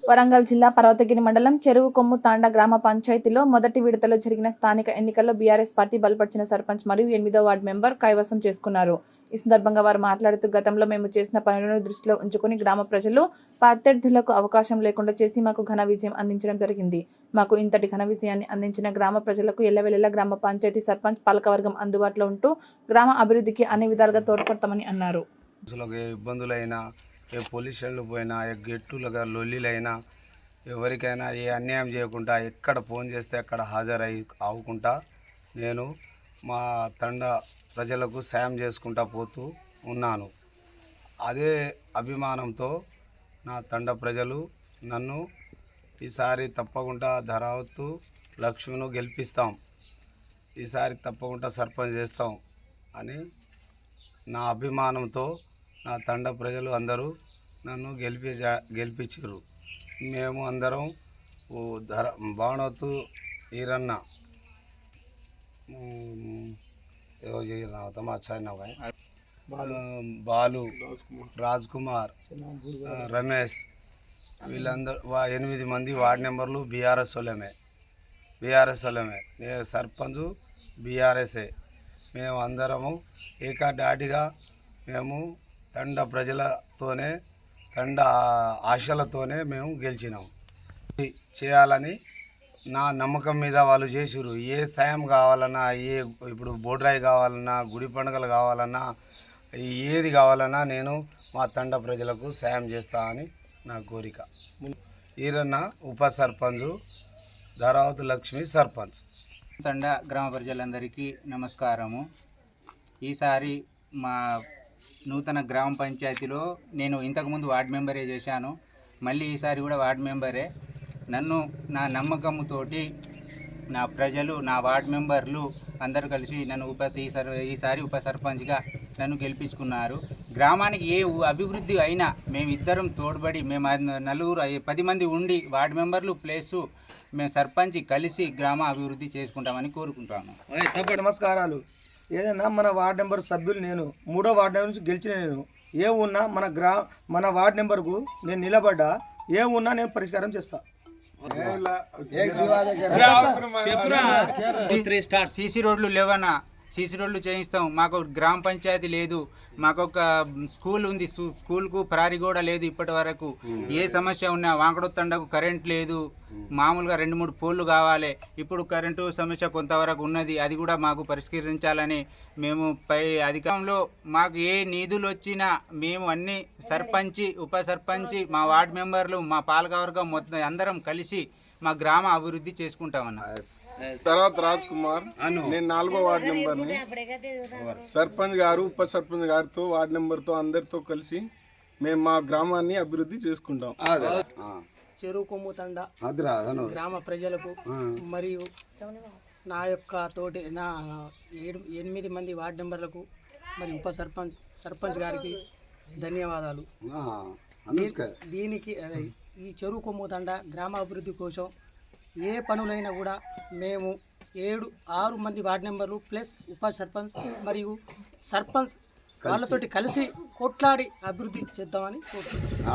వరంగల్ జిల్లా పర్వతగిరి మండలం చెరువు కొమ్ము తాండా గ్రామ పంచాయతీలో మొదటి విడతలో జరిగిన స్థానిక ఎన్నికల్లో బీఆర్ఎస్ పార్టీ బలపరిచిన సర్పంచ్ మరియు 8వ వార్డు మెంబర్ కైవసం చేసుకున్నారు. ఈ సందర్భంగా వారు మాట్లాడుతూ, గతంలో మేము చేసిన పనులను దృష్టిలో ఉంచుకుని గ్రామ ప్రజలు ప్రత్యర్థులకు అవకాశం లేకుండా చేసి మాకు ఘన విజయం అందించడం జరిగింది. మాకు ఇంతటి ఘన విజయాన్ని అందించిన గ్రామ ప్రజలకు ఎల్లవెల్లలా గ్రామ పంచాయతీ సర్పంచ్ పాలకవర్గం అందుబాటులో ఉంటూ గ్రామ అభివృద్ధికి అన్ని విధాలుగా తోడ్పడతామని అన్నారు. ఇబ్బందులైనా, ఏ పోలీస్ స్టేషన్లు పోయినా, ఏ గెట్టులుగా లొల్లిలైనా, ఎవరికైనా ఏ అన్యాయం చేయకుండా ఎక్కడ ఫోన్ చేస్తే అక్కడ హాజరై ఆవుకుంటా నేను మా తండ ప్రజలకు సాయం చేసుకుంటా పోతూ ఉన్నాను. అదే అభిమానంతో నా తండ ప్రజలు నన్ను ఈసారి తప్పకుండా ధరావత్తు లక్ష్మిను గెలిపిస్తాం, ఈసారి తప్పకుండా సర్పంచ్ చేస్తాం అని నా అభిమానంతో నా తండ ప్రజలు అందరూ నన్ను గెలిపించారు. మేము అందరం బాణవత్తు ఈరన్న బాలు, రాజ్ కుమార్, రమేష్ వీళ్ళందరూ 8 మంది వార్డు నెంబర్లు బీఆర్ఎస్ వాళ్ళమే. సర్పంచ్ బీఆర్ఎస్ఏ. మేము అందరము ఏకడాటిగా మేము తండ ప్రజలతోనే, తండ ఆశలతోనే మేము గెలిచినాం. చేయాలని నా నమ్మకం మీద వాళ్ళు చేసిరు. ఏ సాయం కావాలన్నా, ఇప్పుడు బోడ్రాయి కావాలన్నా, గుడి పండుగలు కావాలన్నా, ఏది కావాలన్నా నేను మా తండ ప్రజలకు సాయం చేస్తా అని నా కోరిక. ఈరన్న ఉప సర్పంచ్, ధరావతు లక్ష్మి సర్పంచ్. తండ గ్రామ ప్రజలందరికీ నమస్కారము. ఈసారి మా నూతన గ్రామ పంచాయతీలో నేను ఇంతకుముందు వార్డు మెంబరే చేశాను, మళ్ళీ ఈసారి కూడా వార్డు మెంబరే. నన్ను నా నమ్మకంతోటి నా ప్రజలు, నా వార్డు మెంబర్లు అందరూ కలిసి నన్ను ఈసారి ఉప సర్పంచ్గా నన్ను గెలిపించుకున్నారు. గ్రామానికి ఏ అభివృద్ధి అయినా మేమిద్దరం తోడ్పడి, మేము 10 మంది ఉండి వార్డు మెంబర్లు ప్లస్ మేము సర్పంచ్ కలిసి గ్రామ అభివృద్ధి చేసుకుంటామని కోరుకుంటాను. నమస్కారాలు. ఏదైనా మన వార్డు నెంబర్ సభ్యులు నేను 3వ వార్డు నెంబర్ నుంచి గెలిచిన నేను ఏ ఉన్నా మన వార్డు నెంబర్కు నేను నిలబడ్డా, ఏ ఉన్నా నేను పరిష్కారం చేస్తా. సీసీ రోడ్లు లేవన్నా సీసీ రోడ్లు చేయిస్తాం. మాకు గ్రామ పంచాయతీ లేదు, మాకు ఒక స్కూల్ ఉంది, స్కూల్కు ప్రహరీ గోడ లేదు. ఇప్పటి వరకు ఏ సమస్య ఉన్నా వాంకడొత్తండకు కరెంట్ లేదు, మామూలుగా 2-3 పోల్లు కావాలి. ఇప్పుడు కరెంటు సమస్య కొంతవరకు ఉన్నది, అది కూడా మాకు పరిష్కరించాలని మేము పై అధికారంలో మాకు ఏ నిధులు వచ్చినా మేము అన్ని సర్పంచి, ఉప సర్పంచి, మా వార్డు మెంబర్లు, మా పాలకవర్గం మొత్తం అందరం కలిసి మా గ్రామ అభివృద్ధి చేసుకుంటామన్నా. తర్వాత రాజ్ కుమార్, నేను 4వ వార్డు నెంబర్ని. సర్పంచ్ గారు, ఉప సర్పంచ్ గారితో, వార్డు నెంబర్తో అందరితో కలిసి మేము మా గ్రామాన్ని అభివృద్ధి చేసుకుంటాం. చెరువు కొమ్ము తండ గ్రామ ప్రజలకు మరియు నా యొక్క తోటి నా 8 మంది వార్డు మెంబర్లకు మరియు ఉప సర్పంచ్ గారికి ధన్యవాదాలు. దీనికి ఈ చెరువు కొమ్ము తండ గ్రామ అభివృద్ధి కోసం ఏ పనులైనా కూడా మేము 6 మంది వార్డు మెంబర్లు ప్లస్ ఉప సర్పంచ్ మరియు సర్పంచ్ వాళ్ళతోటి కలిసి కొట్లాడి అభివృద్ధి చేద్దామని కోరుతున్నాను.